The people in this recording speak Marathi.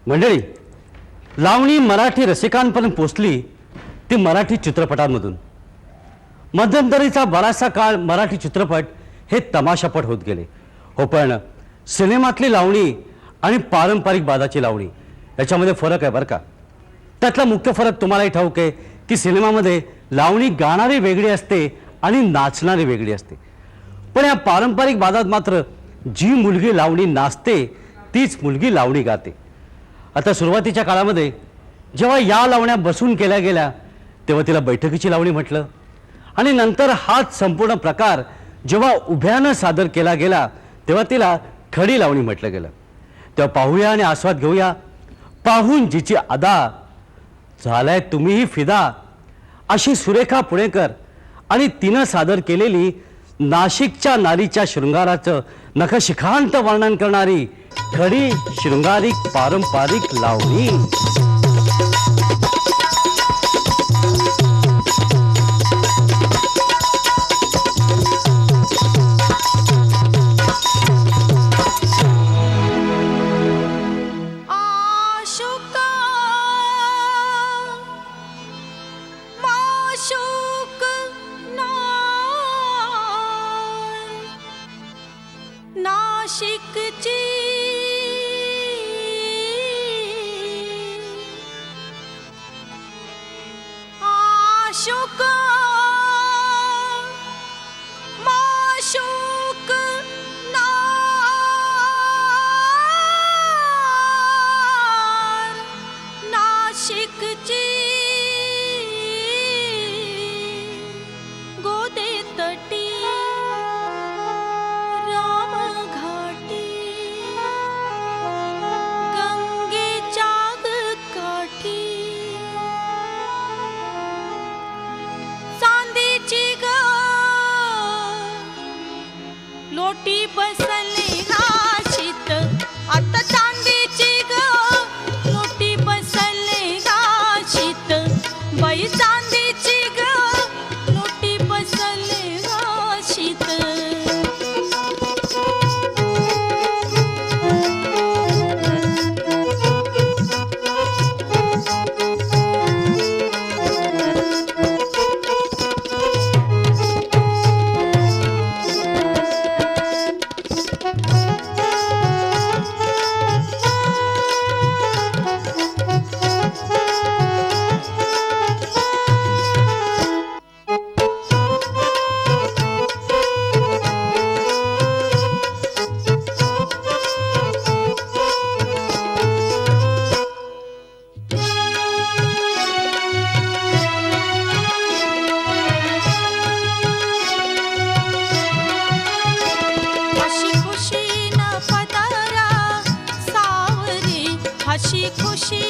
मंडळी, लावणी मराठी रसिकांपर्यंत पोचली ती मराठी चित्रपटांमधून। मध्यंतरीचा बराचसा काळ मराठी चित्रपट हे तमाशापट होत गेले हो, पण सिनेमातली लावणी आणि पारंपरिक बाजाची लावणी याच्यामध्ये फरक आहे बरं का। त्यातला मुख्य फरक तुम्हालाही ठाऊक आहे की सिनेमामध्ये लावणी गाणारी वेगळी असते आणि नाचणारी वेगळी असते, पण या पारंपरिक बाजात मात्र जी मुलगी लावणी नाचते तीच मुलगी लावणी गाते। आता सुरुवातीच्या काळामध्ये जेव्हा या लावण्या बसून केल्या गेल्या तेव्हा तिला बैठकीची लावणी म्हटलं, आणि नंतर हाच संपूर्ण प्रकार जेव्हा उभ्यानं सादर केला गेला तेव्हा तिला खडी लावणी म्हटलं गेलं। तेव्हा पाहूया आणि आस्वाद घेऊया पाहून जिची अदा, झालाय तुम्हीही फिदा अशी सुरेखा पुणेकर आणि तिनं सादर केलेली नाशिकच्या नारीच्या शृंगाराचं नखशिखांत वर्णन करणारी खडी शृंगारिक पारंपरिक लावणी। नाशिकची आशुक माशुक नार, नाशिकची गोदे तटी लोटी बसली गाशीत, आता चांदीची ग लोटी बसली गाशीत, बाई चांदीची ग लोटी बसली गाशीत। हसी खुशी